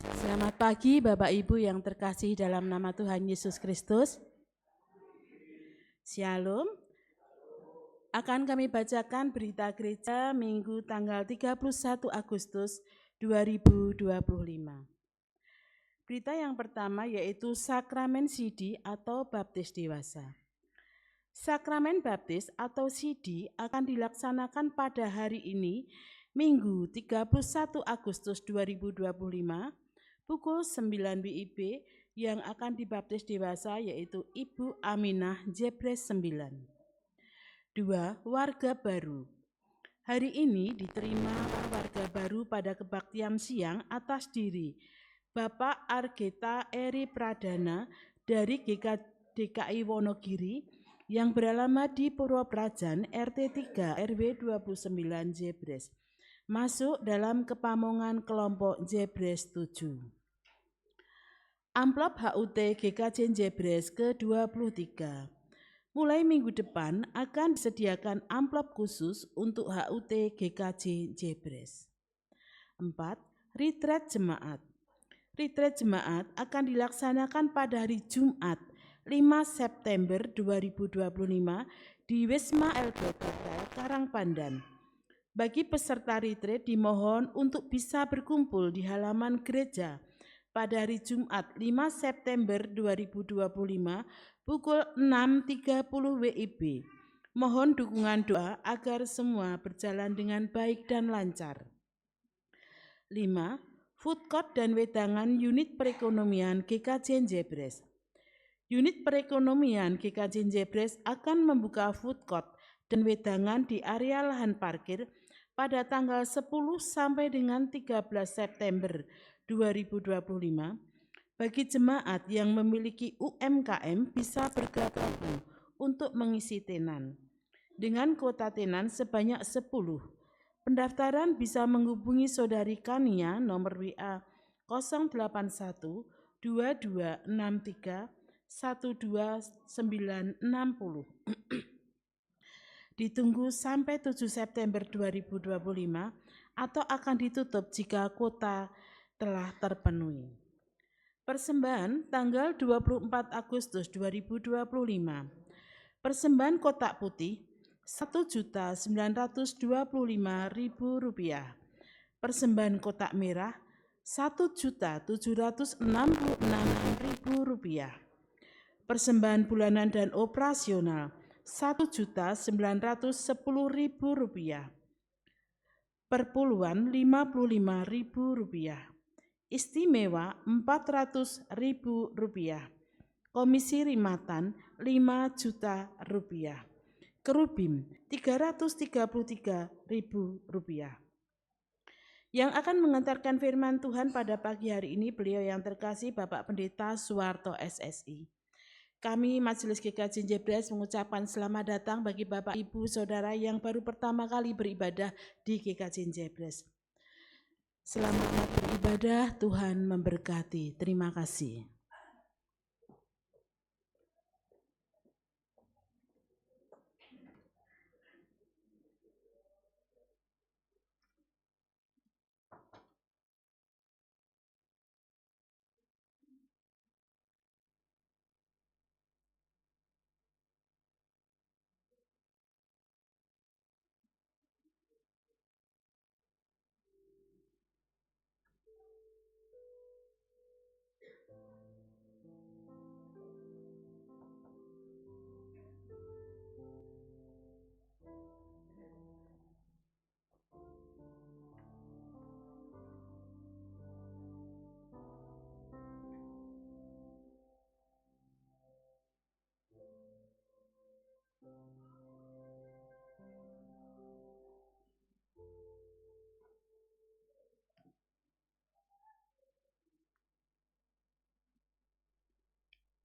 Selamat pagi Bapak Ibu yang terkasih dalam nama Tuhan Yesus Kristus. Shalom. Akan kami bacakan berita gereja Minggu tanggal 31 Agustus 2025. Berita yang pertama yaitu Sakramen Sidi atau Baptis Dewasa. Sakramen Baptis atau Sidi akan dilaksanakan pada hari ini, Minggu 31 Agustus 2025, pukul 9 WIB yang akan dibaptis dewasa yaitu Ibu Aminah Jebres 9. 2. Warga baru. Hari ini diterima warga baru pada kebaktian siang atas diri Bapak Argeta Eri Pradana dari DKI Wonogiri yang beralamat di Purwoprajan RT 3 RW 29 Jebres, masuk dalam kepamongan kelompok Jebres 7. Amplop HUT GKJ Jebres ke-23. Mulai minggu depan akan disediakan amplop khusus untuk HUT GKJ Jebres. 4. Retreat Jemaat. Retreat Jemaat akan dilaksanakan pada hari Jumat 5 September 2025 di Wisma LB Hotel Karangpandan. Bagi peserta retreat dimohon untuk bisa berkumpul di halaman gereja pada hari Jumat 5 September 2025 pukul 6.30 WIB. Mohon dukungan doa agar semua berjalan dengan baik dan lancar. 5. Food Court dan Wedangan Unit Perekonomian GKJ Jebres. Unit Perekonomian GKJ Jebres akan membuka food court dan wedangan di area lahan parkir pada tanggal 10 sampai dengan 13 September 2025. Bagi jemaat yang memiliki UMKM bisa bergabung untuk mengisi tenan. Dengan kuota tenan sebanyak 10. Pendaftaran bisa menghubungi Saudari Kania nomor WA 081 2263 12960. Ditunggu sampai 7 September 2025 atau akan ditutup jika kuota telah terpenuhi. Persembahan tanggal 24 Agustus 2025. Persembahan kotak putih Rp1.925.000. Persembahan kotak merah Rp1.766.000. Persembahan bulanan dan operasional Rp1.910.000. Perpuluhan Rp55.000. Istimewa Rp400.000. Komisi Rimatan Rp5 juta. Kerubim Rp333.000. Yang akan mengantarkan firman Tuhan pada pagi hari ini beliau yang terkasih Bapak Pendeta Suwarto SSI. Kami Majelis GKJ Jebres mengucapkan selamat datang bagi Bapak Ibu Saudara yang baru pertama kali beribadah di GKJ Jebres. Selamat beribadah, Tuhan memberkati. Terima kasih.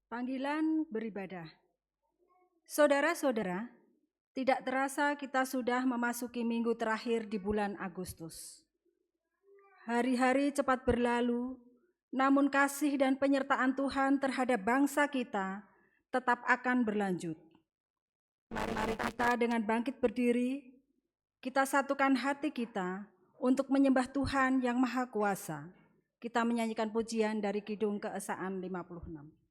Panggilan beribadah. Saudara-saudara, tidak terasa kita sudah memasuki minggu terakhir di bulan Agustus. Hari-hari cepat berlalu, namun kasih dan penyertaan Tuhan terhadap bangsa kita tetap akan berlanjut. Mari kita dengan bangkit berdiri, kita satukan hati kita untuk menyembah Tuhan yang Maha Kuasa. Kita menyanyikan pujian dari Kidung Keesaan 56.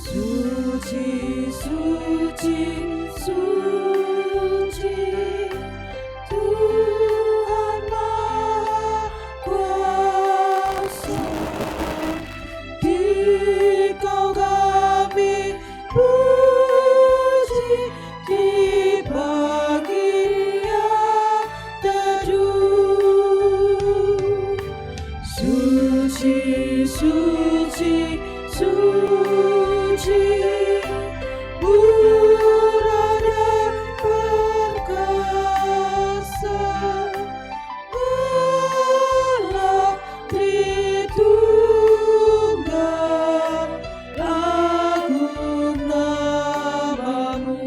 Suci, suci, suci, Tuhan Maha Kuasa. Dikau kami puji di pagi yang teduh. Suci, suci, suci, murah dan perkasa, Allah Tritunggal, agung nama-Mu.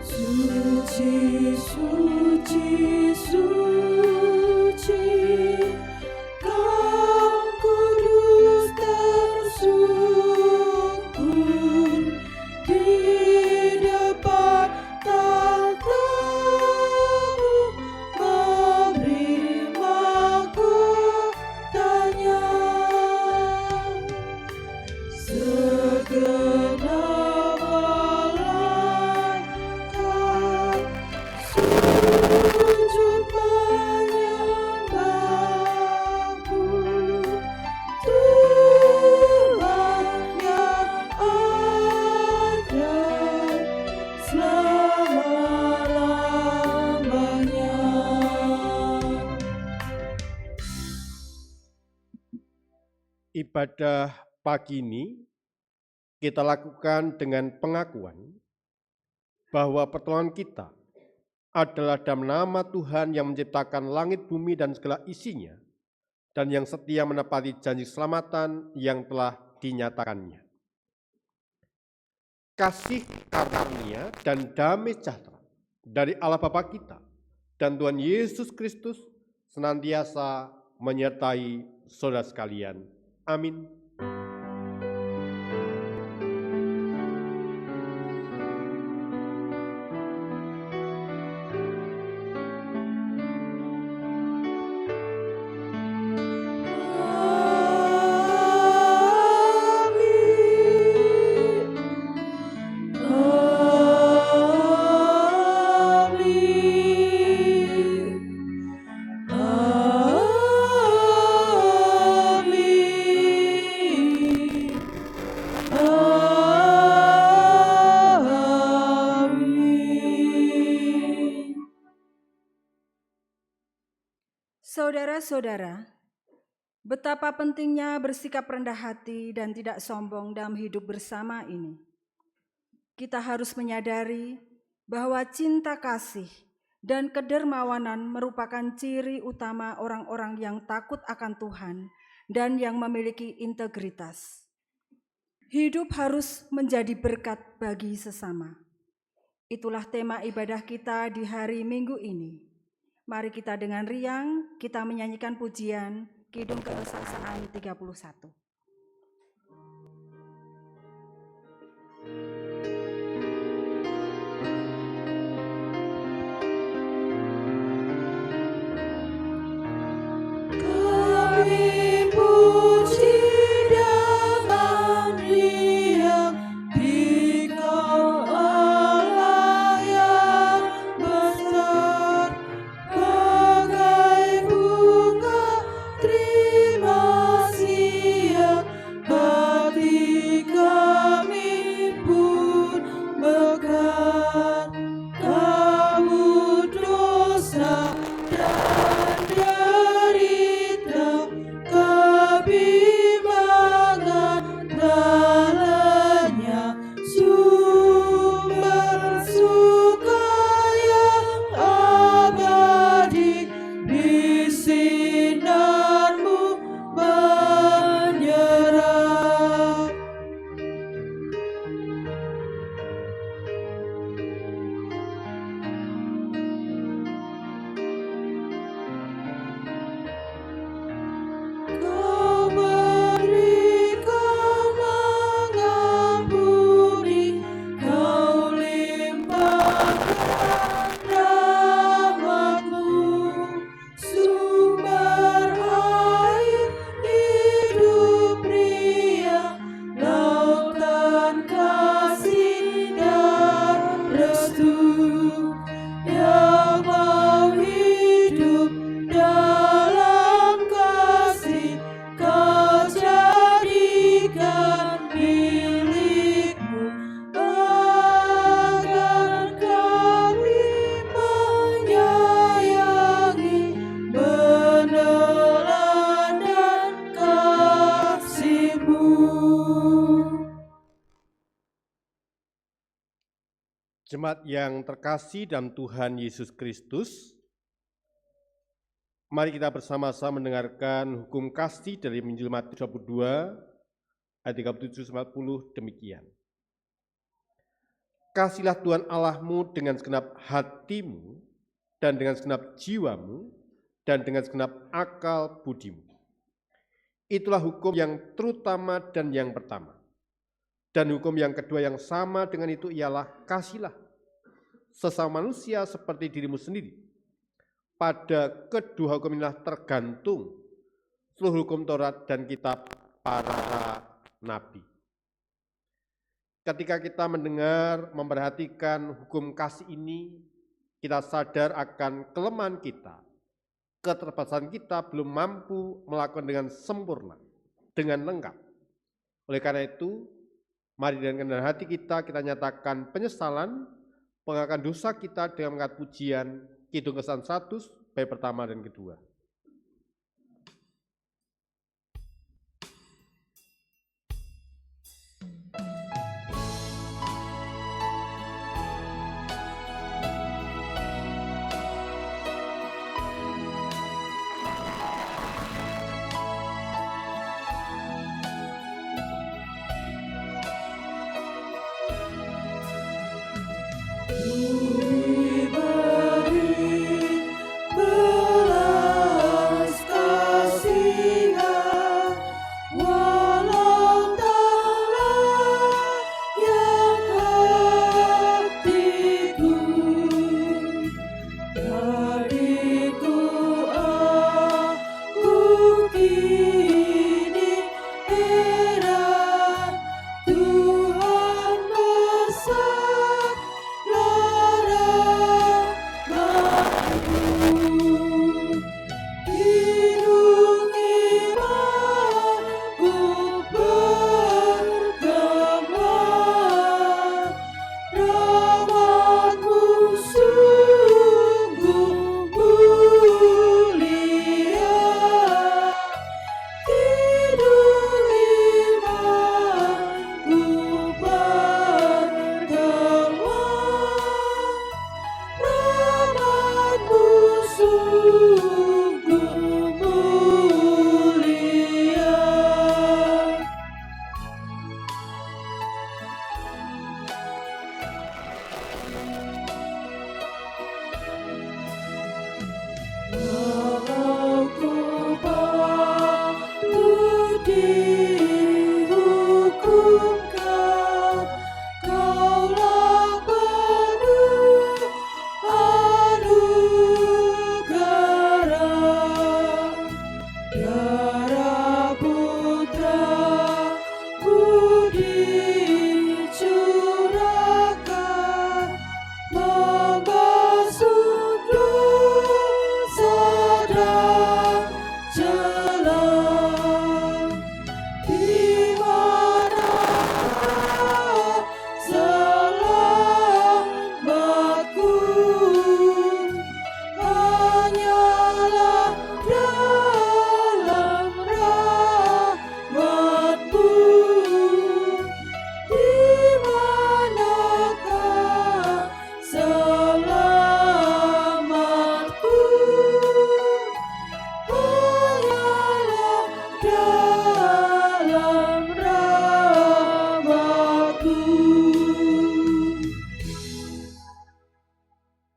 Suci, suci, suci, Kau kudus tersungkur di depan tahta-Mu, memberi mahkotanya. Segenap malaikat sujud menyembah-Mu, Tuhan yang ada selama-lamanya. Ibadah pagi ini kita lakukan dengan pengakuan bahwa pertolongan kita adalah dalam nama Tuhan yang menciptakan langit, bumi, dan segala isinya, dan yang setia menepati janji keselamatan yang telah dinyatakannya. Kasih karunia dan damai sejahtera dari Allah Bapa kita dan Tuhan Yesus Kristus senantiasa menyertai saudara sekalian. Amin. Saudara-saudara, betapa pentingnya bersikap rendah hati dan tidak sombong dalam hidup bersama ini. Kita harus menyadari bahwa cinta kasih dan kedermawanan merupakan ciri utama orang-orang yang takut akan Tuhan dan yang memiliki integritas. Hidup harus menjadi berkat bagi sesama. Itulah tema ibadah kita di hari Minggu ini. Mari kita dengan riang, kita menyanyikan pujian Kidung Keesaan 31. Kami puji dengan riang, Dikau Allah yang besar, bagai bunga terima siang. Jemaat yang terkasih dalam Tuhan Yesus Kristus, mari kita bersama-sama mendengarkan hukum kasih dari Injil Matius 22 ayat 37-40 demikian. Kasihlah Tuhan Allahmu dengan segenap hatimu dan dengan segenap jiwamu dan dengan segenap akal budimu. Itulah hukum yang terutama dan yang pertama. Dan hukum yang kedua yang sama dengan itu ialah kasihlah sesama manusia seperti dirimu sendiri. Pada kedua hukum inilah tergantung seluruh hukum Taurat dan kitab para nabi. Ketika kita mendengar, memperhatikan hukum kasih ini, kita sadar akan kelemahan kita, keterbatasan kita belum mampu melakukan dengan sempurna, dengan lengkap. Oleh karena itu, mari dengan kerendahan hati kita nyatakan penyesalan, pengakuan dosa kita dengan mengangkat pujian, Kidung Kesan 100, bait pertama dan kedua.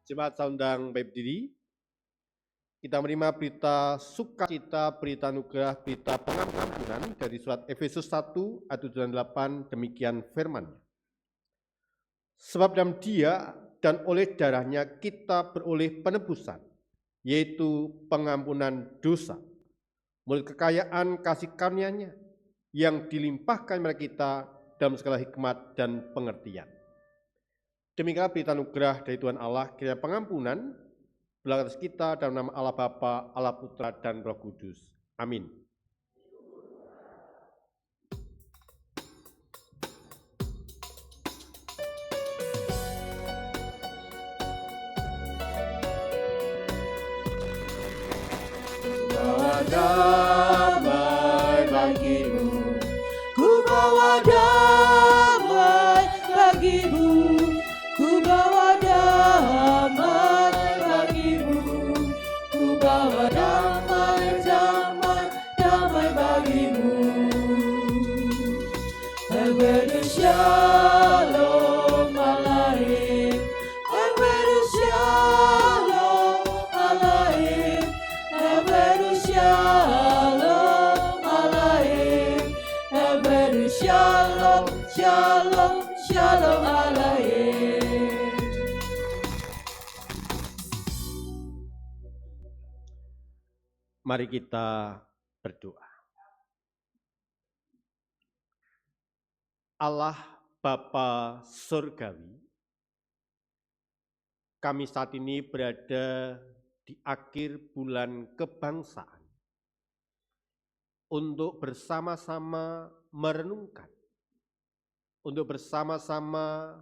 Jemaat undang baik berdiri, kita menerima berita sukacita, berita anugerah, berita pengampunan dari surat Efesus 1 ayat 7 dan 8, demikian firman. Sebab dalam Dia dan oleh darahnya kita beroleh penebusan, yaitu pengampunan dosa, melalui kekayaan kasih karunia-Nya yang dilimpahkan kepada kita dalam segala hikmat dan pengertian. Demikianlah berita anugerah dari Tuhan Allah, kiranya pengampunan berlaku atas kita dalam nama Allah Bapa, Allah Putra, dan Roh Kudus. Amin. Damai bagimu, ku bawa damai bagimu, ku bawa damai bagimu, ku bawa damai, damai, damai bagimu. Ebedu shalom alaim, ebedu shalom alaim, ebedu shalom alaim, ebedu shalom, shalom, shalom alaim. Mari kita berdoa. Allah Bapa Surgawi, kami saat ini berada di akhir bulan kebangsaan untuk bersama-sama merenungkan, untuk bersama-sama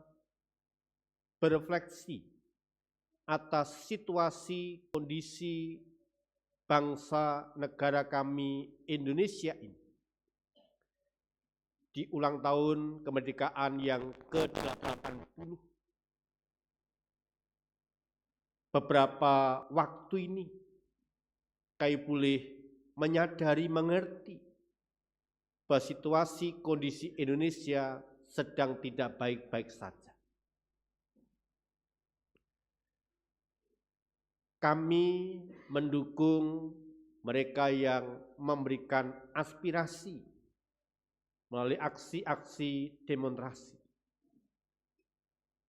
berefleksi atas situasi kondisi bangsa negara kami Indonesia ini di ulang tahun kemerdekaan yang ke-80. Beberapa waktu ini kami boleh menyadari, mengerti bahwa situasi kondisi Indonesia sedang tidak baik-baik saja. Kami mendukung mereka yang memberikan aspirasi melalui aksi-aksi demonstrasi.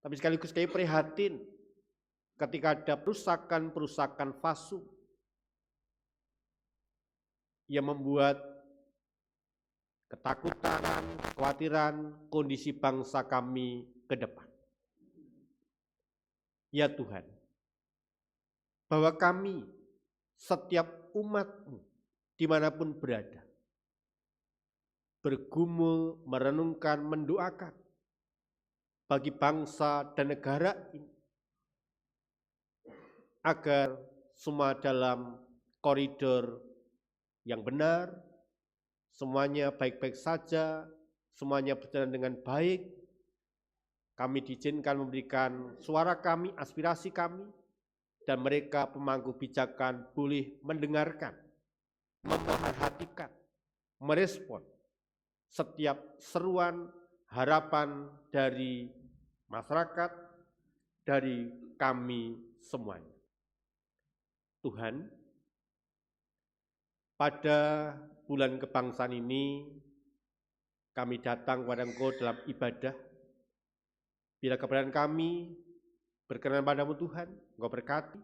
Tapi sekaligus kami prihatin ketika ada perusakan fasum yang membuat ketakutan, kekhawatiran kondisi bangsa kami ke depan. Ya Tuhan, bahwa kami, setiap umat-Mu, dimanapun berada, bergumul, merenungkan, mendoakan bagi bangsa dan negara ini, agar semua dalam koridor yang benar, semuanya baik-baik saja, semuanya berjalan dengan baik. Kami diizinkan memberikan suara kami, aspirasi kami, dan mereka pemangku kebijakan boleh mendengarkan, memerhatikan, merespon setiap seruan, harapan dari masyarakat, dari kami semuanya. Tuhan, pada bulan kebangsaan ini kami datang kepada Engkau dalam ibadah. Bila keberadaan kami berkenan padamu Tuhan, Engkau berkati,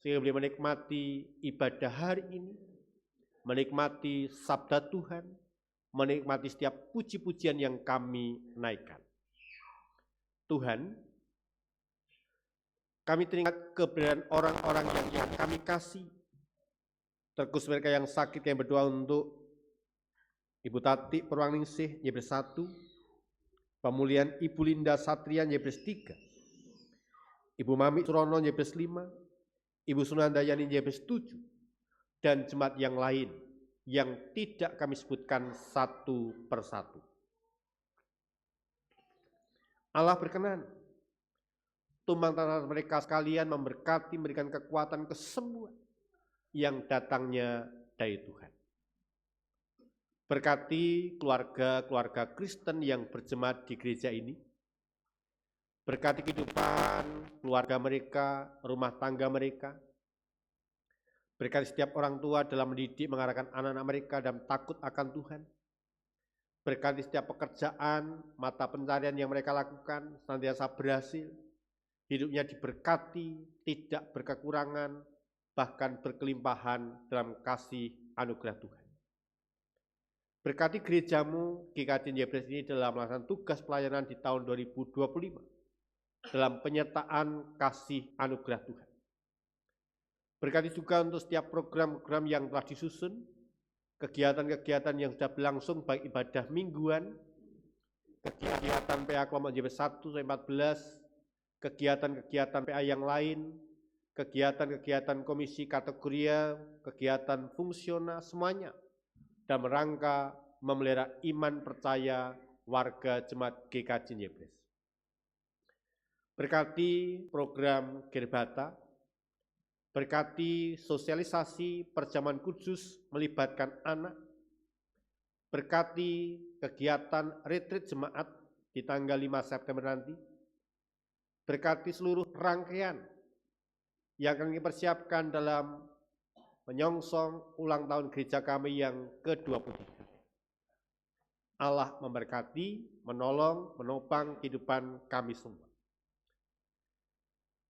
sehingga boleh menikmati ibadah hari ini, menikmati sabda Tuhan, menikmati setiap puji-pujian yang kami naikkan. Tuhan, kami teringat keberadaan orang-orang yang kami kasih, terkhusus mereka yang sakit, yang berdoa untuk Ibu Tati Purwangningsih, YBS 1, pemulihan Ibu Linda Satrian, YBS 3, Ibu Mami Surono, YBS 5, Ibu Sunandayani, YBS 7, dan jemaat yang lain yang tidak kami sebutkan satu persatu. Allah berkenan tumpang tangan mereka sekalian memberkati, memberikan kekuatan ke semua yang datangnya dari Tuhan. Berkati keluarga-keluarga Kristen yang berjemaat di gereja ini, berkati kehidupan keluarga mereka, rumah tangga mereka, berkati setiap orang tua dalam mendidik, mengarahkan anak-anak mereka dalam takut akan Tuhan. Berkati setiap pekerjaan, mata pencarian yang mereka lakukan, senantiasa berhasil. hidupnya diberkati, tidak berkekurangan, bahkan berkelimpahan dalam kasih anugerah Tuhan. Berkati gerejamu GKJ Jebres ini dalam melaksanakan tugas pelayanan di tahun 2025 dalam penyertaan kasih anugerah Tuhan. Berkati juga untuk setiap program-program yang telah disusun, kegiatan-kegiatan yang sudah berlangsung baik ibadah mingguan, kegiatan PA kelompok Jebres 1-14, kegiatan-kegiatan PA yang lain, kegiatan-kegiatan komisi kategoria, kegiatan fungsional, semuanya dalam rangka memelihara iman percaya warga jemaat GKJ Jebres. Berkati program Gerbata, berkati sosialisasi perjamuan kudus melibatkan anak, berkati kegiatan retreat jemaat di tanggal 5 September nanti, berkati seluruh rangkaian yang akan dipersiapkan dalam menyongsong ulang tahun gereja kami yang ke-23. Allah memberkati, menolong, menopang kehidupan kami semua.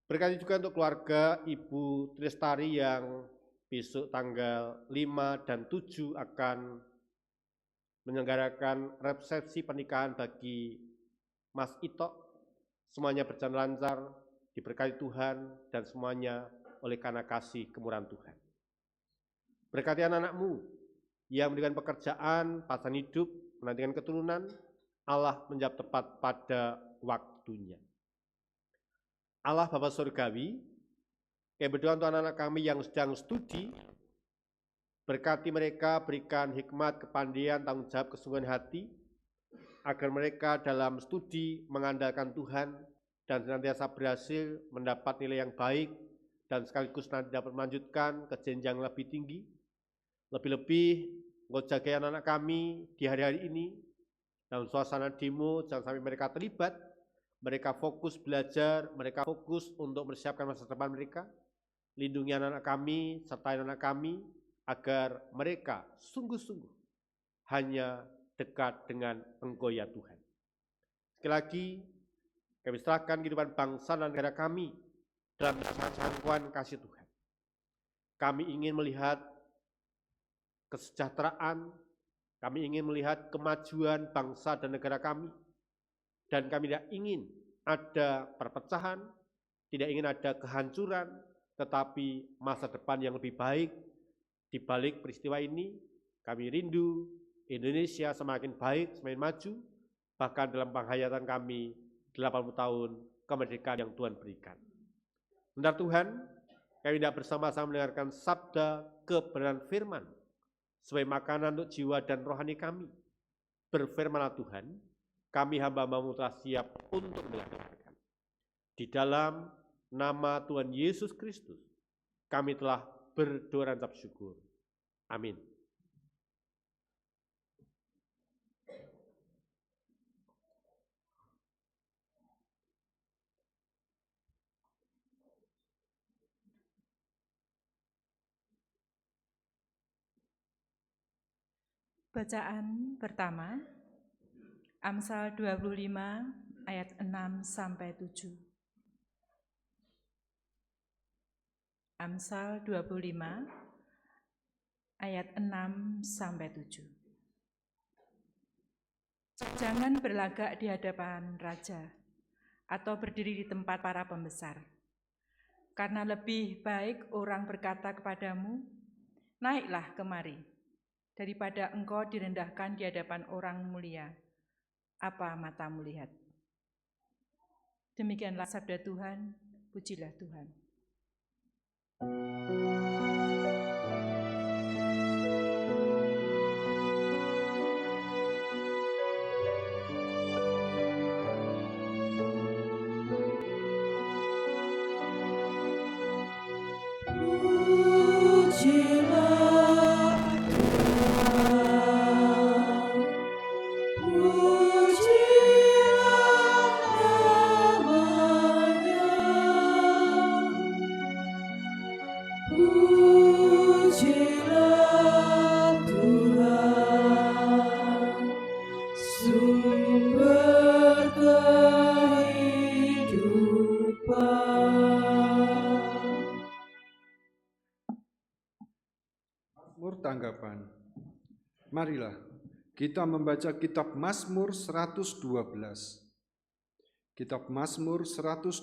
Berkati juga untuk keluarga Ibu Tristari yang besok tanggal 5 dan 7 akan menyelenggarakan resepsi pernikahan bagi Mas Ito. Semuanya berjalan lancar, diberkati Tuhan, dan semuanya oleh karena kasih kemurahan Tuhan. Berkati anak-anakmu yang memberikan pekerjaan, pasangan hidup, menantikan keturunan, Allah menjawab tepat pada waktunya. Allah Bapa Surgawi, kami berdoa untuk anak-anak kami yang sedang studi, berkati mereka, berikan hikmat, kepandaian, tanggung jawab, kesungguhan hati, agar mereka dalam studi mengandalkan Tuhan dan senantiasa berhasil mendapat nilai yang baik dan sekaligus nanti dapat melanjutkan ke jenjang lebih tinggi. Lebih-lebih, engkau jaga anak-anak kami di hari-hari ini, dalam suasana demo, jangan sampai mereka terlibat, mereka fokus belajar, mereka fokus untuk mempersiapkan masa depan mereka. Lindungi anak-anak kami, sertai anak-anak kami, agar mereka sungguh-sungguh hanya dekat dengan Engkau ya Tuhan. Sekali lagi, kami serahkan kehidupan bangsa dan negara kami dalam jangkauan kasih Tuhan. Kami ingin melihat kesejahteraan, kami ingin melihat kemajuan bangsa dan negara kami, dan kami tidak ingin ada perpecahan, tidak ingin ada kehancuran, tetapi masa depan yang lebih baik. Di balik peristiwa ini, kami rindu Indonesia semakin baik, semakin maju, bahkan dalam penghayatan kami 80 tahun kemerdekaan yang Tuhan berikan. Benar Tuhan, kami tidak bersama-sama mendengarkan sabda kebenaran firman, sebagai makanan untuk jiwa dan rohani kami. Berfirmanlah Tuhan, kami hamba-hamba-Mu telah siap untuk mendengarkan. Di dalam nama Tuhan Yesus Kristus, kami telah berdoa dan ucap syukur. Amin. Bacaan pertama, Amsal 25 ayat 6 sampai 7. Amsal 25 ayat 6 sampai 7. Jangan berlagak di hadapan raja atau berdiri di tempat para pembesar. Karena lebih baik orang berkata kepadamu, naiklah kemari, daripada engkau direndahkan di hadapan orang mulia, apa matamu lihat. Demikianlah sabda Tuhan, pujilah Tuhan. Ooh. tanggapan. Marilah kita membaca kitab Mazmur 112. Kitab Mazmur 112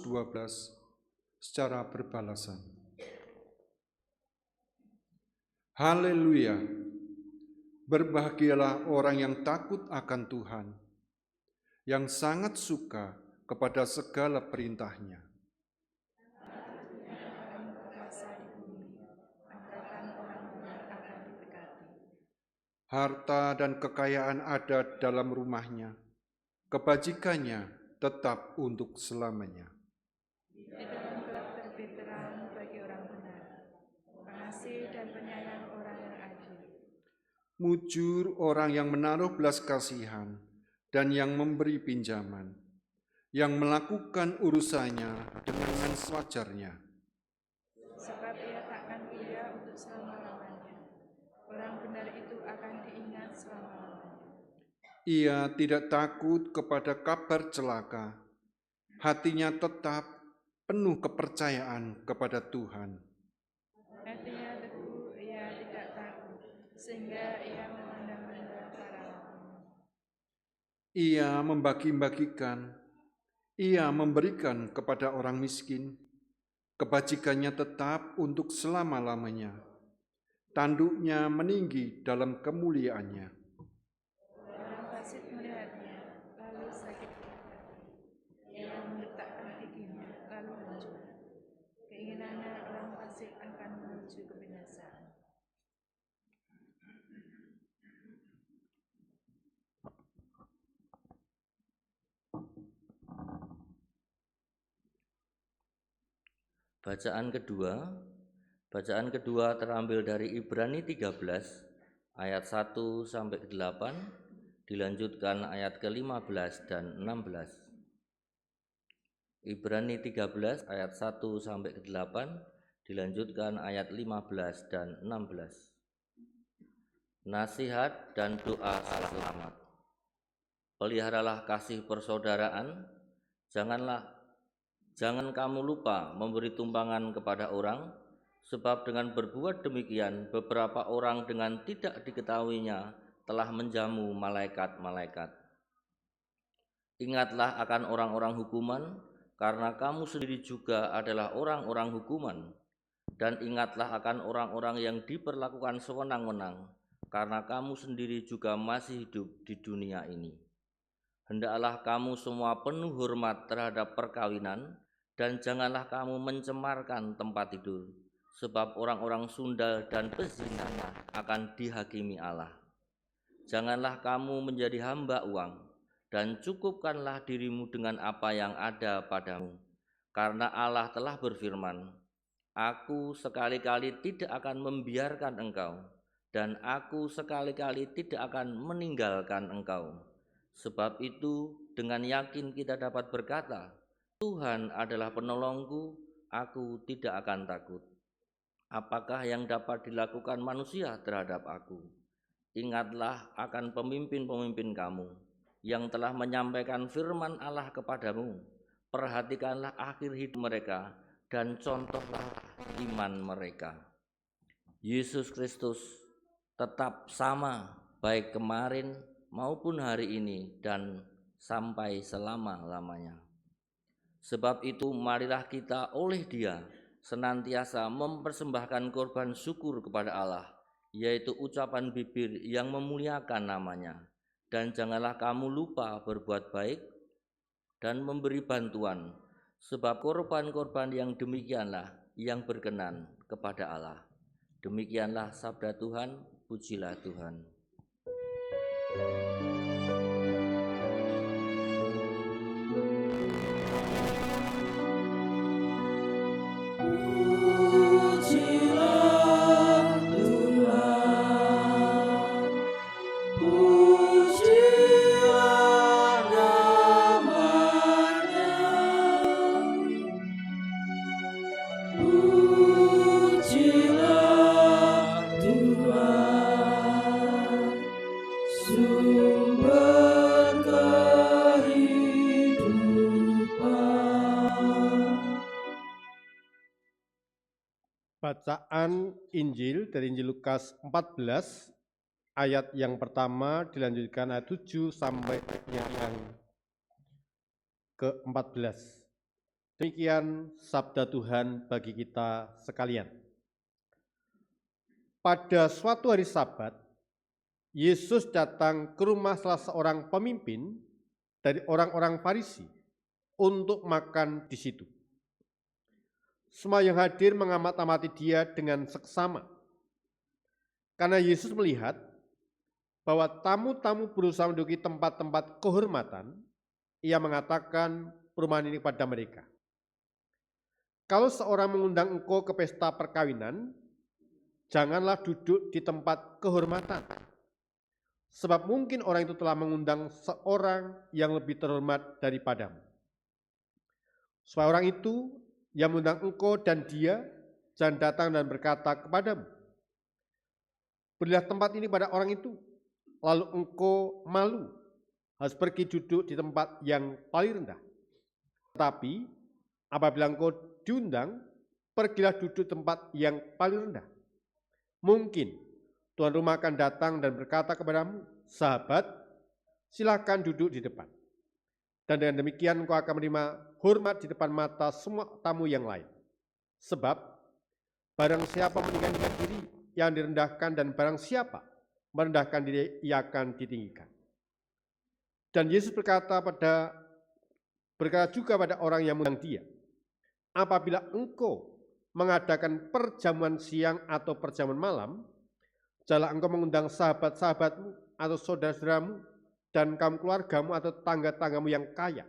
secara berbalasan. Haleluya! Berbahagialah orang yang takut akan Tuhan, yang sangat suka kepada segala perintah-Nya. Harta dan kekayaan ada dalam rumahnya, kebajikannya tetap untuk selamanya. Di dalam gelap terbit terang bagi orang benar, pengasih dan penyayang orang yang adil. Mujur orang yang menaruh belas kasihan dan yang memberi pinjaman, yang melakukan urusannya dengan sewajarnya. Sebab ia takkan ia untuk selama-lamanya. Orang benar itu akan diingat selama-lamanya. Ia tidak takut kepada kabar celaka, hatinya tetap penuh kepercayaan kepada Tuhan. Hatinya teguh, ia tidak takut, sehingga ia memandang rendah para lemah. Ia membagi-bagikan, ia memberikan kepada orang miskin, kebajikannya tetap untuk selama-lamanya. Tanduknya meninggi dalam kemuliaannya. Orang fasik melihatnya, lalu sakit hati. Ia meletakkan giginya, lalu hancur. Keinginannya orang fasik akan menuju kebinasaan. Bacaan kedua terambil dari Ibrani 13 ayat 1 sampai ke 8, dilanjutkan ayat ke-15 dan 16. Ibrani 13 ayat 1 sampai ke 8, dilanjutkan ayat 15 dan 16. Nasihat dan doa selamat. Peliharalah kasih persaudaraan, jangan kamu lupa memberi tumpangan kepada orang, sebab dengan berbuat demikian beberapa orang dengan tidak diketahuinya telah menjamu malaikat-malaikat. Ingatlah akan orang-orang hukuman, karena kamu sendiri juga adalah orang-orang hukuman. Dan ingatlah akan orang-orang yang diperlakukan sewenang-wenang, karena kamu sendiri juga masih hidup di dunia ini. Hendaklah kamu semua penuh hormat terhadap perkawinan, dan janganlah kamu mencemarkan tempat tidur, sebab orang-orang sundal dan pezina akan dihakimi Allah. Janganlah kamu menjadi hamba uang, dan cukupkanlah dirimu dengan apa yang ada padamu, karena Allah telah berfirman, Aku sekali-kali tidak akan membiarkan engkau, dan aku sekali-kali tidak akan meninggalkan engkau. Sebab itu dengan yakin kita dapat berkata, Tuhan adalah penolongku, aku tidak akan takut. Apakah yang dapat dilakukan manusia terhadap aku? Ingatlah akan pemimpin-pemimpin kamu yang telah menyampaikan firman Allah kepadamu. Perhatikanlah akhir hidup mereka dan contohlah iman mereka. Yesus Kristus tetap sama baik kemarin maupun hari ini dan sampai selama-lamanya. Sebab itu marilah kita oleh Dia senantiasa mempersembahkan korban syukur kepada Allah, yaitu ucapan bibir yang memuliakan namanya. Dan janganlah kamu lupa berbuat baik dan memberi bantuan, sebab korban-korban yang demikianlah yang berkenan kepada Allah. Demikianlah sabda Tuhan, pujilah Tuhan. Bacaan Injil dari Injil Lukas 14 ayat yang pertama dilanjutkan ayat 7 sampai yang ke-14. Demikian sabda Tuhan bagi kita sekalian. Pada suatu hari Sabat, Yesus datang ke rumah salah seorang pemimpin dari orang-orang Farisi untuk makan di situ. Semua yang hadir mengamat-amati dia dengan seksama. Karena Yesus melihat bahwa tamu-tamu berusaha menduduki tempat-tempat kehormatan, ia mengatakan perumpamaan ini pada mereka. Kalau seorang mengundang engkau ke pesta perkawinan, janganlah duduk di tempat kehormatan. Sebab mungkin orang itu telah mengundang seorang yang lebih terhormat daripadamu. Supaya orang itu yang mengundang engkau dan dia jangan datang dan berkata kepadamu, berilah tempat ini pada orang itu, lalu engkau malu, harus pergi duduk di tempat yang paling rendah. Tetapi apabila engkau diundang, pergilah duduk tempat yang paling rendah. Mungkin tuan rumah akan datang dan berkata kepadamu, sahabat, silakan duduk di depan. Dan dengan demikian engkau akan menerima hormat di depan mata semua tamu yang lain. Sebab barang siapa meninggikan diri yang direndahkan, dan barang siapa merendahkan diri ia akan ditinggikan. Dan Yesus berkata juga pada orang yang mengundang dia, apabila engkau mengadakan perjamuan siang atau perjamuan malam, janganlah engkau mengundang sahabat-sahabatmu atau saudara-saudaramu dan kaum keluargamu atau tangga-tanggamu yang kaya,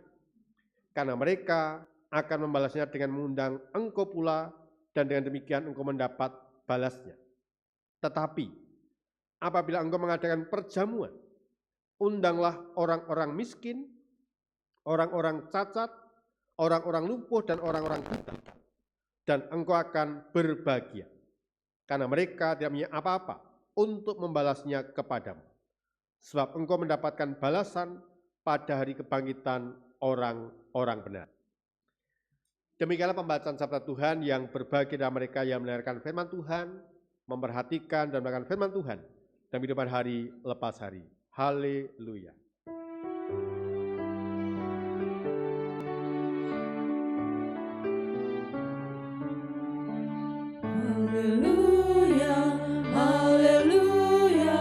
karena mereka akan membalasnya dengan mengundang engkau pula, dan dengan demikian engkau mendapat balasnya. Tetapi apabila engkau mengadakan perjamuan, undanglah orang-orang miskin, orang-orang cacat, orang-orang lumpuh, dan orang-orang buta, dan engkau akan berbahagia, karena mereka tidak punya apa-apa untuk membalasnya kepadamu. Sebab engkau mendapatkan balasan pada hari kebangkitan orang-orang benar. Demikianlah pembacaan sabda Tuhan. Yang berbahagia adalah mereka yang mendengarkan firman Tuhan, memperhatikan dan melakukan firman Tuhan, dan kehidupan hari lepas hari. Haleluya. Haleluya, haleluya,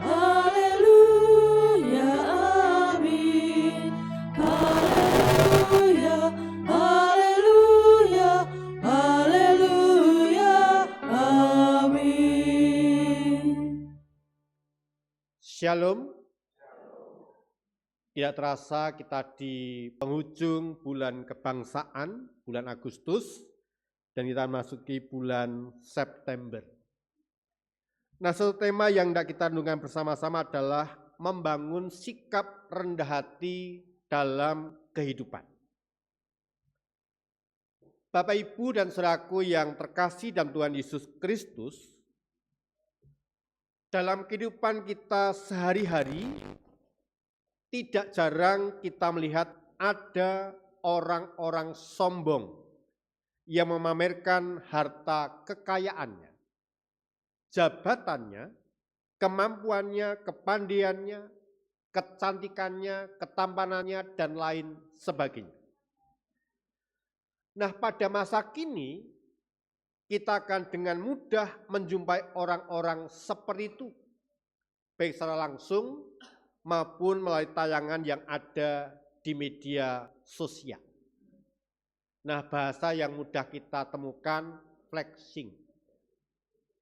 haleluya, amin. Haleluya, haleluya, haleluya, amin. Shalom. Tidak terasa kita di penghujung bulan kebangsaan, bulan Agustus, dan kita memasuki bulan September. Nah, satu tema yang hendak kita renungkan bersama-sama adalah membangun sikap rendah hati dalam kehidupan. Bapak, Ibu, dan saudaraku yang terkasih dalam Tuhan Yesus Kristus, dalam kehidupan kita sehari-hari, tidak jarang kita melihat ada orang-orang sombong yang memamerkan harta kekayaannya, jabatannya, kemampuannya, kepandaiannya, kecantikannya, ketampanannya, dan lain sebagainya. Nah, pada masa kini, kita akan dengan mudah menjumpai orang-orang seperti itu, baik secara langsung maupun melalui tayangan yang ada di media sosial. Nah, bahasa yang mudah kita temukan flexing,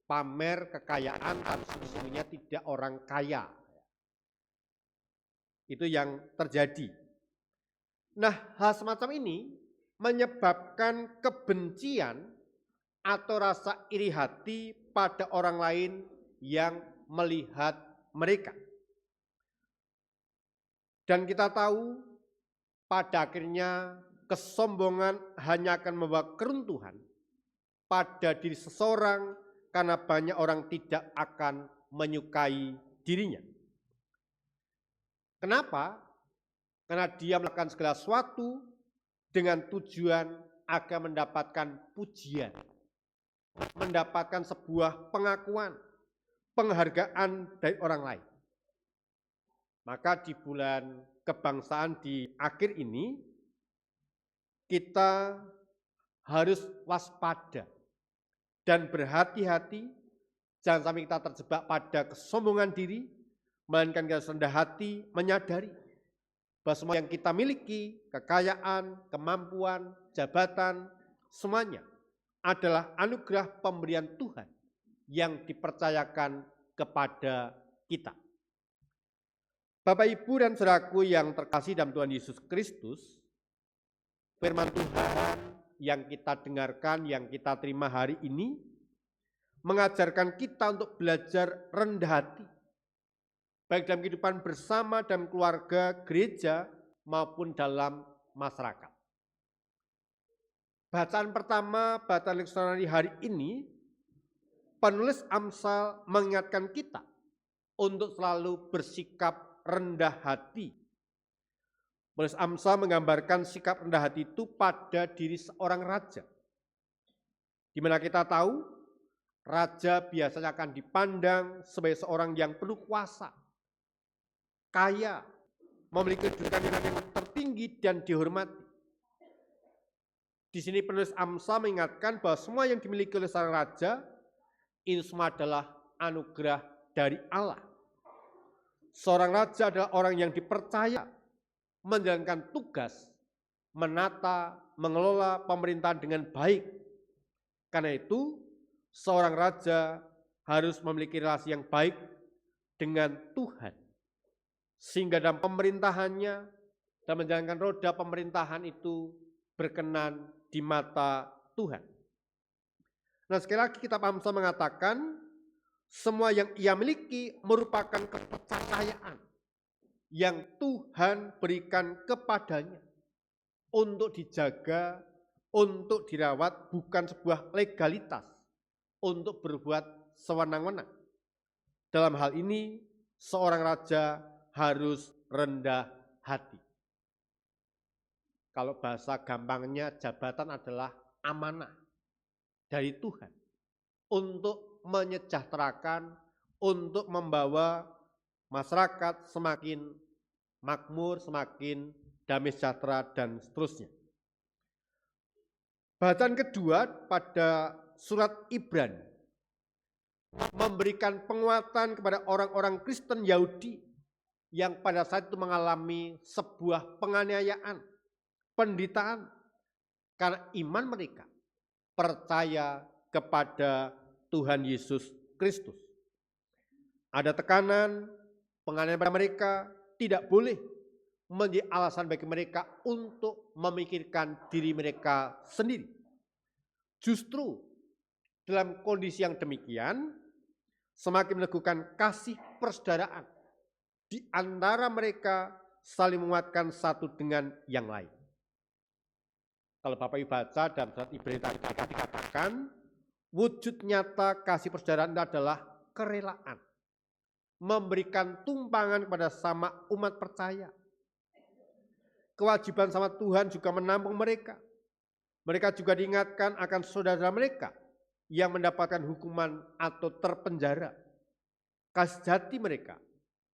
pamer kekayaan tapi sesungguhnya tidak orang kaya. Itu yang terjadi. Nah, hal semacam ini menyebabkan kebencian atau rasa iri hati pada orang lain yang melihat mereka. Dan kita tahu pada akhirnya kesombongan hanya akan membawa keruntuhan pada diri seseorang karena banyak orang tidak akan menyukai dirinya. Kenapa? Karena dia melakukan segala sesuatu dengan tujuan agar mendapatkan pujian, mendapatkan sebuah pengakuan, penghargaan dari orang lain. Maka di bulan kebangsaan di akhir ini, kita harus waspada dan berhati-hati, jangan sampai kita terjebak pada kesombongan diri, melainkan kita rendah hati, menyadari bahwa semua yang kita miliki, kekayaan, kemampuan, jabatan, semuanya adalah anugerah pemberian Tuhan yang dipercayakan kepada kita. Bapak, Ibu, dan saudaraku yang terkasih dalam Tuhan Yesus Kristus, firman Tuhan yang kita dengarkan, yang kita terima hari ini, mengajarkan kita untuk belajar rendah hati, baik dalam kehidupan bersama, dalam keluarga, gereja, maupun dalam masyarakat. Bacaan pertama, bacaan leksionari hari ini, penulis Amsal mengingatkan kita untuk selalu bersikap rendah hati. Penulis Amsal menggambarkan sikap rendah hati itu pada diri seorang raja. Di mana kita tahu, raja biasanya akan dipandang sebagai seorang yang penuh kuasa, kaya, memiliki kedudukan yang tertinggi dan dihormati. Di sini penulis Amsal mengingatkan bahwa semua yang dimiliki oleh seorang raja, itu semua adalah anugerah dari Allah. Seorang raja adalah orang yang dipercaya menjalankan tugas, menata, mengelola pemerintahan dengan baik. Karena itu, seorang raja harus memiliki relasi yang baik dengan Tuhan. Sehingga dalam pemerintahannya, dalam menjalankan roda pemerintahan itu berkenan di mata Tuhan. Nah, sekali lagi kitab Amsal mengatakan, semua yang ia miliki merupakan kepercayaan yang Tuhan berikan kepadanya untuk dijaga, untuk dirawat, bukan sebuah legalitas untuk berbuat sewenang-wenang. Dalam hal ini, seorang raja harus rendah hati. Kalau bahasa gampangnya, jabatan adalah amanah dari Tuhan untuk menyejahterakan, untuk membawa masyarakat semakin makmur, semakin damai sejahtera, dan seterusnya. Bacaan kedua pada surat Ibrani memberikan penguatan kepada orang-orang Kristen Yahudi yang pada saat itu mengalami sebuah penganiayaan, penderitaan, karena iman mereka percaya kepada Tuhan Yesus Kristus. Ada tekanan, penganiayaan pada mereka tidak boleh menjadi alasan bagi mereka untuk memikirkan diri mereka sendiri. Justru dalam kondisi yang demikian, semakin meneguhkan kasih persaudaraan di antara mereka, saling menguatkan satu dengan yang lain. Kalau Bapak Ibu baca dalam surat Ibrani tadi dikatakan, wujud nyata kasih persaudaraan adalah kerelaan, memberikan tumpangan kepada sama umat percaya. Kewajiban sama Tuhan juga menampung mereka. Mereka juga diingatkan akan saudara mereka yang mendapatkan hukuman atau terpenjara. Kasih hati mereka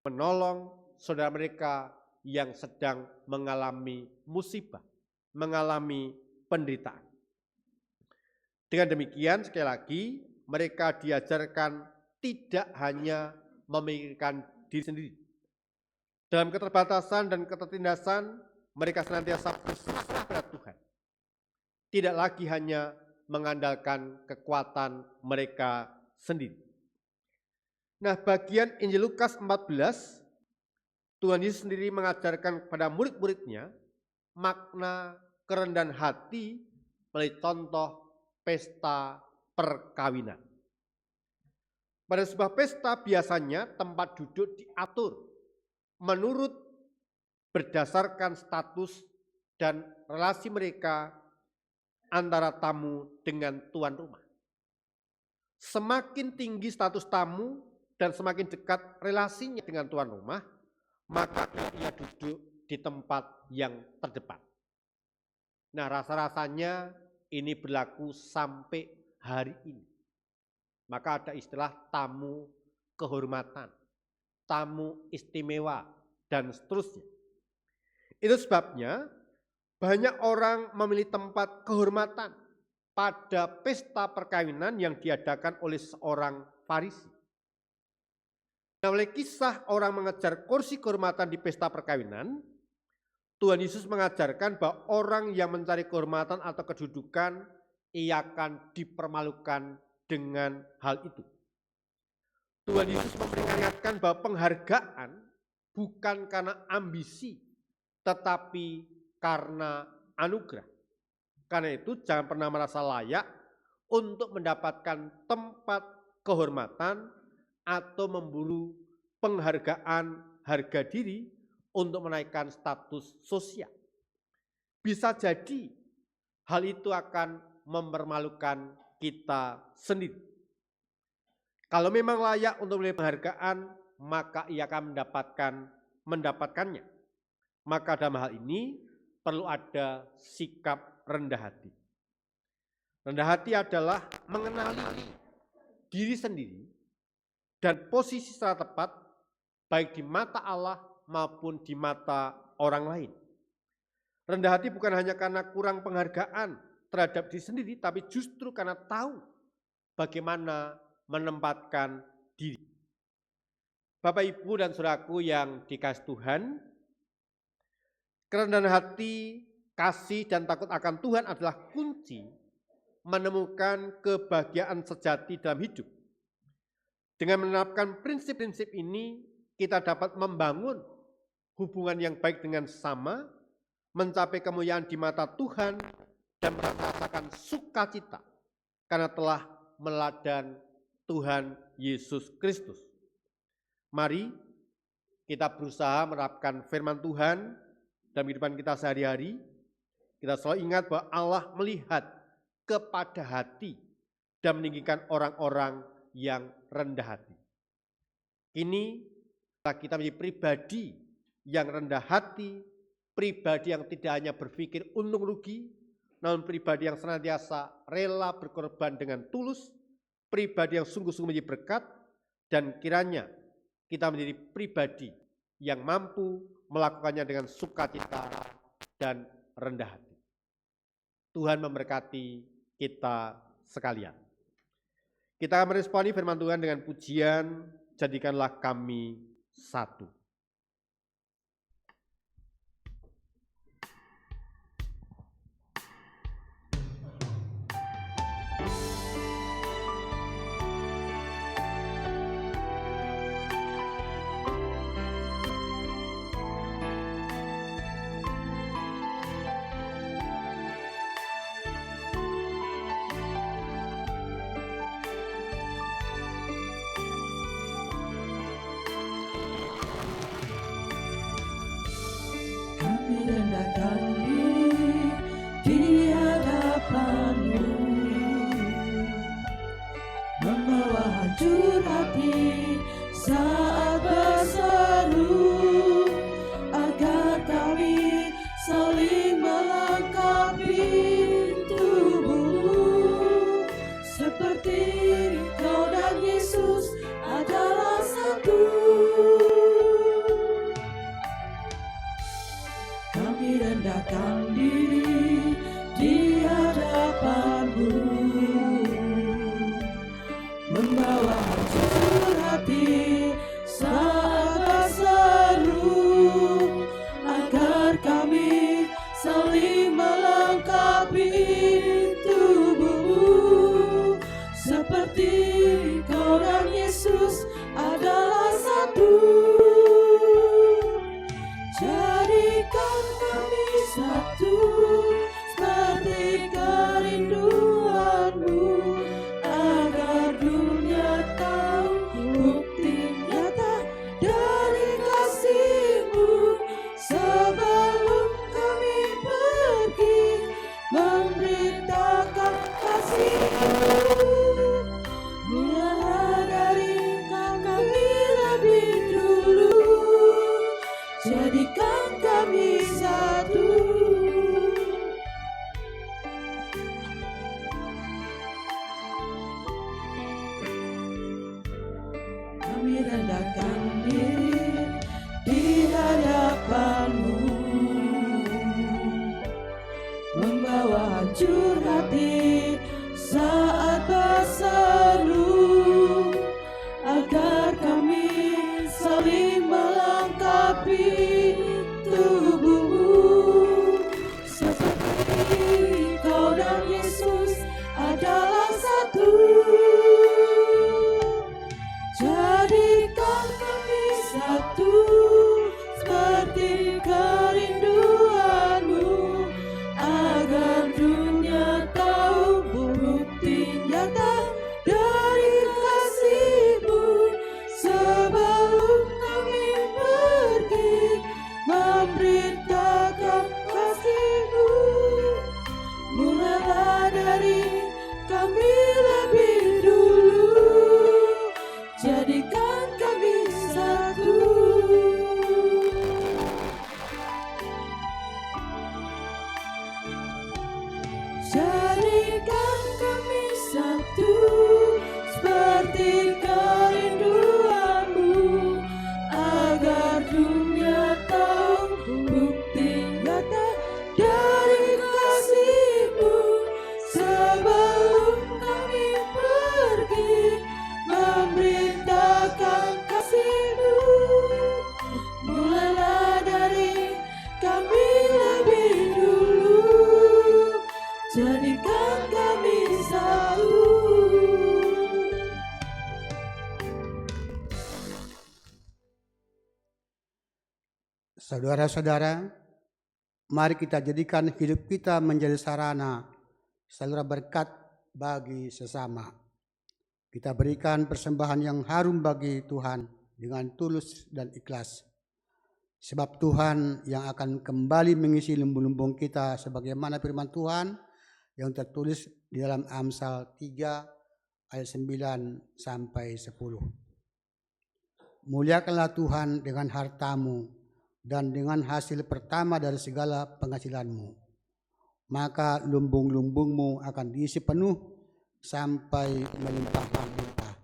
menolong saudara mereka yang sedang mengalami musibah, mengalami penderitaan. Dengan demikian, sekali lagi, mereka diajarkan tidak hanya memikirkan diri sendiri. Dalam keterbatasan dan ketertindasan, mereka senantiasa berserah pada Tuhan. Tidak lagi hanya mengandalkan kekuatan mereka sendiri. Nah, bagian Injil Lukas 14, Tuhan Yesus sendiri mengajarkan kepada murid-muridnya makna kerendahan hati melalui contoh pesta perkawinan. Pada sebuah pesta biasanya tempat duduk diatur menurut berdasarkan status dan relasi mereka antara tamu dengan tuan rumah. Semakin tinggi status tamu dan semakin dekat relasinya dengan tuan rumah, maka ia duduk di tempat yang terdepan. Nah, rasa-rasanya ini berlaku sampai hari ini. Maka ada istilah tamu kehormatan, tamu istimewa, dan seterusnya. Itu sebabnya banyak orang memilih tempat kehormatan pada pesta perkawinan yang diadakan oleh seorang Farisi. Nah, oleh kisah orang mengejar kursi kehormatan di pesta perkawinan, Tuhan Yesus mengajarkan bahwa orang yang mencari kehormatan atau kedudukan, ia akan dipermalukan dengan hal itu. Tuhan Yesus memperingatkan bahwa penghargaan bukan karena ambisi, tetapi karena anugerah. Karena itu jangan pernah merasa layak untuk mendapatkan tempat kehormatan atau memburu penghargaan harga diri untuk menaikkan status sosial. Bisa jadi hal itu akan mempermalukan kita sendiri. Kalau memang layak untuk memberi penghargaan, maka ia akan mendapatkannya. Maka dalam hal ini perlu ada sikap rendah hati. Rendah hati adalah mengenali diri sendiri dan posisi secara tepat baik di mata Allah maupun di mata orang lain. Rendah hati bukan hanya karena kurang penghargaan terhadap diri sendiri, tapi justru karena tahu bagaimana menempatkan diri. Bapak, Ibu, dan saudaraku yang dikasihi Tuhan, kerendahan hati, kasih, dan takut akan Tuhan adalah kunci menemukan kebahagiaan sejati dalam hidup. Dengan menerapkan prinsip-prinsip ini, kita dapat membangun hubungan yang baik dengan sesama, mencapai kemuliaan di mata Tuhan, dan merasakan sukacita karena telah meladan Tuhan Yesus Kristus. Mari kita berusaha menerapkan firman Tuhan dalam kehidupan kita sehari-hari. Kita selalu ingat bahwa Allah melihat kepada hati dan meninggikan orang-orang yang rendah hati. Kini kita menjadi pribadi yang rendah hati, pribadi yang tidak hanya berpikir untung rugi, namun pribadi yang senantiasa rela berkorban dengan tulus, pribadi yang sungguh-sungguh menjadi berkat, dan kiranya kita menjadi pribadi yang mampu melakukannya dengan sukacita dan rendah hati. Tuhan memberkati kita sekalian. Kita akan meresponi firman Tuhan dengan pujian, jadikanlah kami satu. Rendahkan diri di hadapan-Mu, membawa hancur hati saat berseru, agar kami saling melengkapi tubuh-Mu, seperti Kau dan Yesus adalah satu. Rendahkan diri di hadapan-Mu, membawa hancur hati saat berseru, agar kami saling melengkapi tubuh-Mu, seperti Kau dan Yesus adalah satu. Jadikan kami satu, seperti kerinduan-Mu, agar dunia tahu bukti nyata dari kasih-Mu. Sebelum kami pergi memberitakan kasih-Mu, mulailah dari kami kami rendahkan diri di hadapan-Mu, membawa hancur hati saat berseru, agar kami saling melengkapi tubuh-Mu, seperti Kau dan Yesus adalah satu. Jadikan kami satu, seperti kerinduan-Mu, agar dunia tahu bukti nyata dari kasih-Mu. Sebelum kami pergi memberitakan kasih-Mu, mulailah dari kami lebih dulu, jadikan kami satu. Jadikan kami satu, seperti kerinduan-Mu, agar dunia tahu bukti nyata dari kasih-Mu. Sebelum kami pergi memberitakan kasih-Mu, mulailah dari kami lebih dulu, jadikan kami satu. Saudara-saudara, mari kita jadikan hidup kita menjadi sarana saluran berkat bagi sesama. Kita berikan persembahan yang harum bagi Tuhan dengan tulus dan ikhlas. Sebab Tuhan yang akan kembali mengisi lumbung-lumbung kita sebagaimana firman Tuhan yang tertulis di dalam Amsal 3 ayat 9 sampai 10. Muliakanlah Tuhan dengan hartamu dan dengan hasil pertama dari segala penghasilanmu. Maka lumbung-lumbungmu akan diisi penuh sampai melimpah-limpah,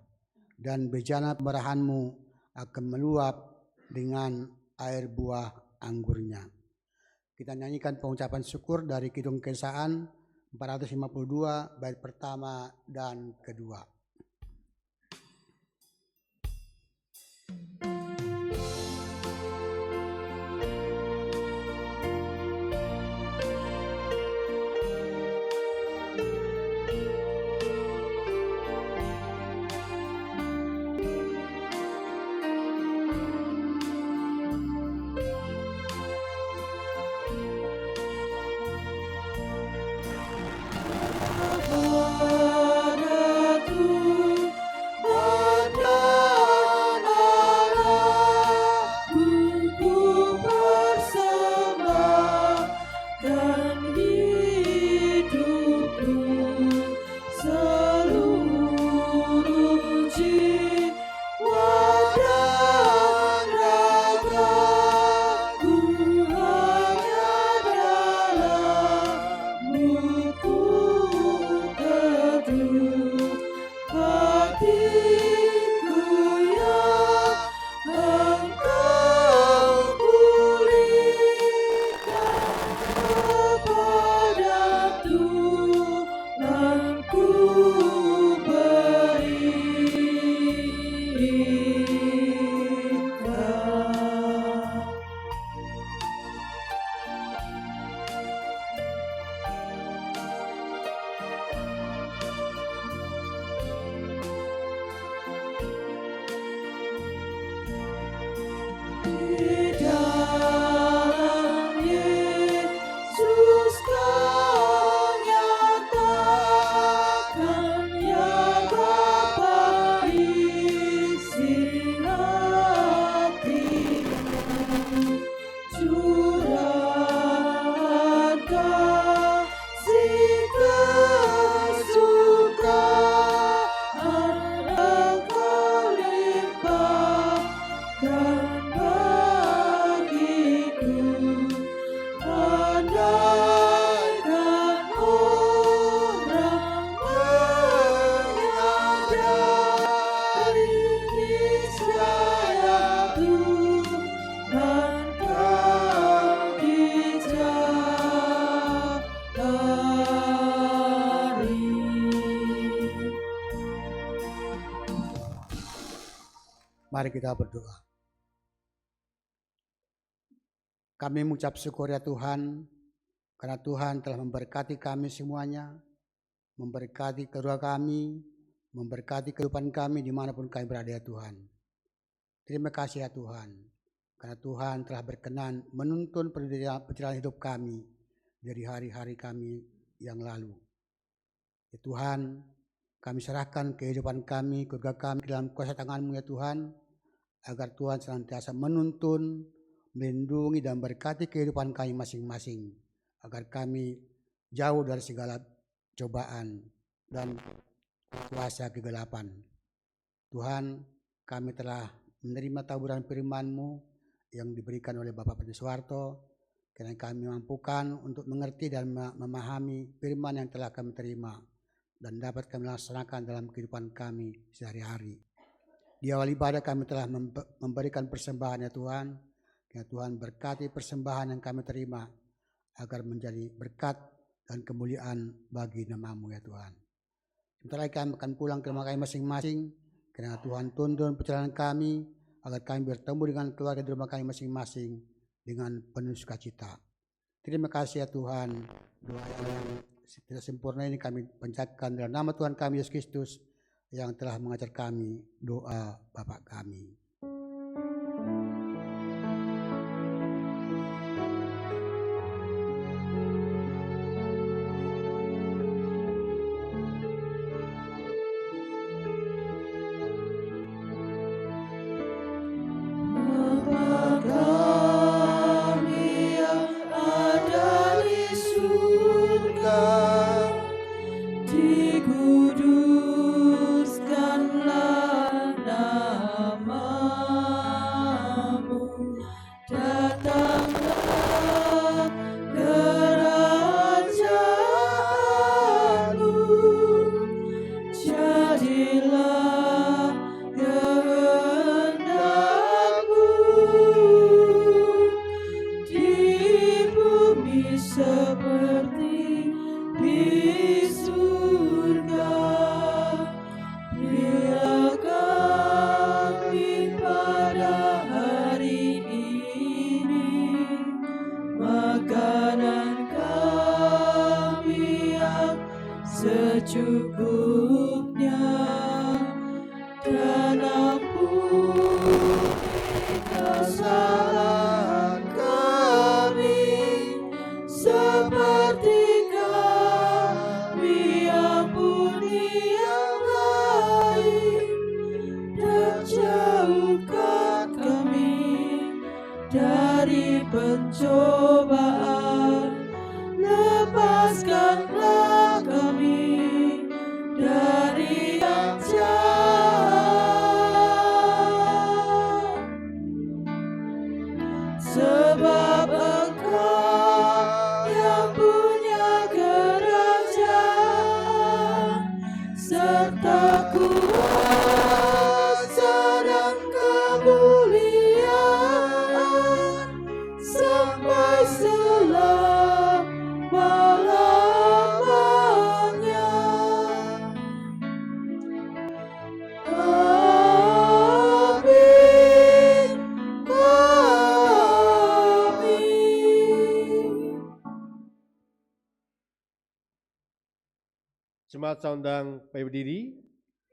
dan bejana pemerahanmu akan meluap dengan air buah anggurnya. Kita nyanyikan pengucapan syukur dari Kidung Keesaan 452 bait pertama dan kedua. Pada Mari kita berdoa. Kami mengucap syukur ya Tuhan, karena Tuhan telah memberkati kami semuanya, memberkati keluarga kami, memberkati kehidupan kami dimanapun kami berada ya Tuhan. Terima kasih ya Tuhan, karena Tuhan telah berkenan menuntun perjalanan hidup kami dari hari-hari kami yang lalu. Ya Tuhan, kami serahkan kehidupan kami, keluarga kami dalam kuasa tangan-Mu ya Tuhan, agar Tuhan senantiasa menuntun, melindungi dan berkati kehidupan kami masing-masing, agar kami jauh dari segala cobaan dan kuasa kegelapan. Tuhan, kami telah menerima taburan firman-Mu yang diberikan oleh Bapak Pendeta Soeharto, karena kami mampukan untuk mengerti dan memahami firman yang telah kami terima dan dapat kami laksanakan dalam kehidupan kami sehari-hari. Di awal ibadah kami telah memberikan persembahan ya Tuhan. Ya Tuhan, berkati persembahan yang kami terima agar menjadi berkat dan kemuliaan bagi nama-Mu ya Tuhan. Sebentar lagi kami akan pulang ke rumah kami masing-masing, karena Tuhan tuntun perjalanan kami agar kami bertemu dengan keluarga di rumah kami masing-masing dengan penuh sukacita. Terima kasih ya Tuhan. Doa yang tidak sempurna ini kami panjatkan dalam nama Tuhan kami Yesus Kristus yang telah mengajar kami doa Bapa kami. secukupnya, dan ampuni kesalahan kami seperti kami ampuni yang lain, dan jauhkan kami dari pencobaan, lepaskanlah kami dari yang jahat, sebab Engkau yang punya kerajaan serta kuasa dan kemuliaan sampai selama-lamanya. Amin. Amin. Jemaat saya undang berdiri,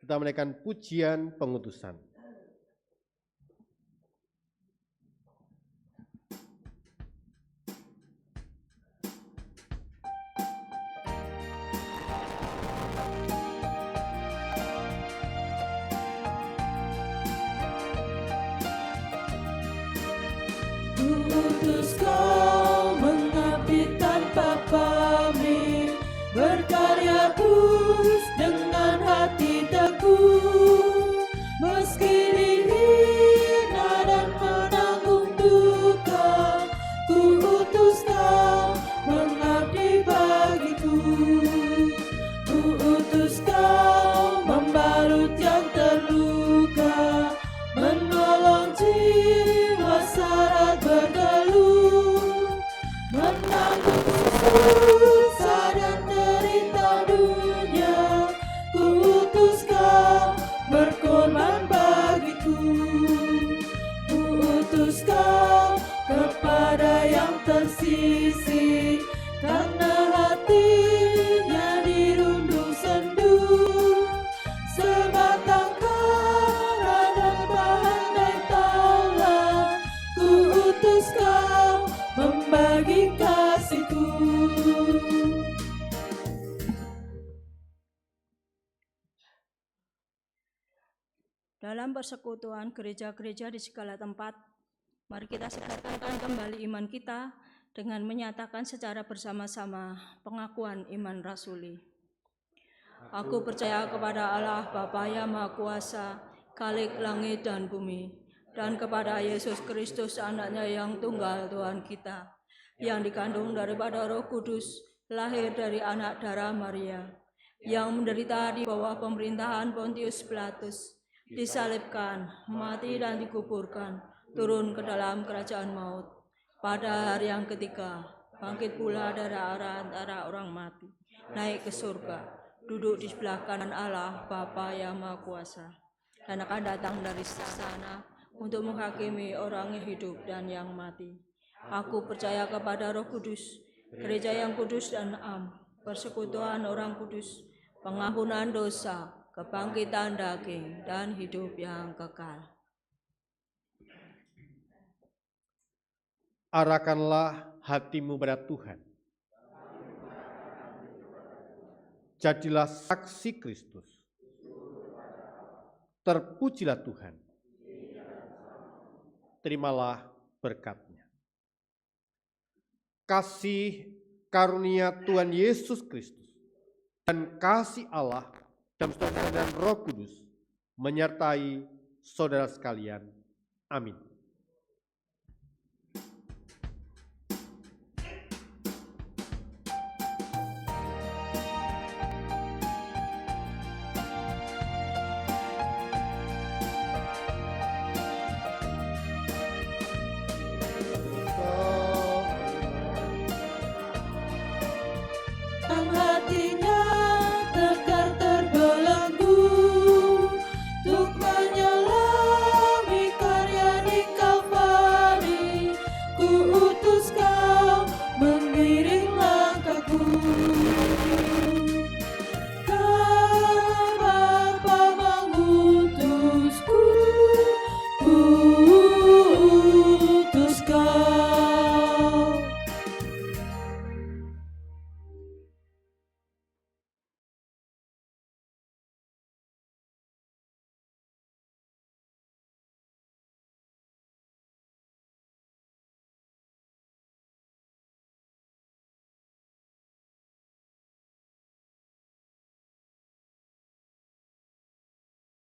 kita menaikkan pujian pengutusan. Utus Kau mengabdi tanpa pamrih, berkarya terus dengan hati teguh, meski dihina dan menanggung duka. Ku utus Kau mengabdi bagiku. Ku utus Kau membalut yang terluka, menolong jiwa syarat bergeluh, menanggung susah dan derita dunia. Ku utus Kau berkorban bagiku. dalam persekutuan gereja-gereja di segala tempat. Mari kita segarkan kembali iman kita dengan menyatakan secara bersama-sama pengakuan iman rasuli. Aku percaya kepada Allah Bapa yang Maha Kuasa, Khalik langit dan bumi, dan kepada Yesus Kristus anaknya yang tunggal Tuhan kita, yang dikandung daripada Roh Kudus, lahir dari anak darah Maria, yang menderita di bawah pemerintahan Pontius Pilatus, disalibkan, mati dan dikuburkan, turun ke dalam kerajaan maut. Pada hari yang ketiga, bangkit pula dari antara orang mati, naik ke surga, duduk di sebelah kanan Allah Bapa yang Maha Kuasa, dan akan datang dari sana untuk menghakimi orang yang hidup dan yang mati. Aku percaya kepada Roh Kudus, gereja yang kudus dan am, persekutuan orang kudus, pengampunan dosa, kebangkitan daging, dan hidup yang kekal. Arahkanlah hatimu pada Tuhan. Jadilah saksi Kristus. Terpujilah Tuhan. Terimalah berkat-Nya. Kasih karunia Tuhan Yesus Kristus dan kasih Allah dan Roh Kudus menyertai saudara sekalian. Amin.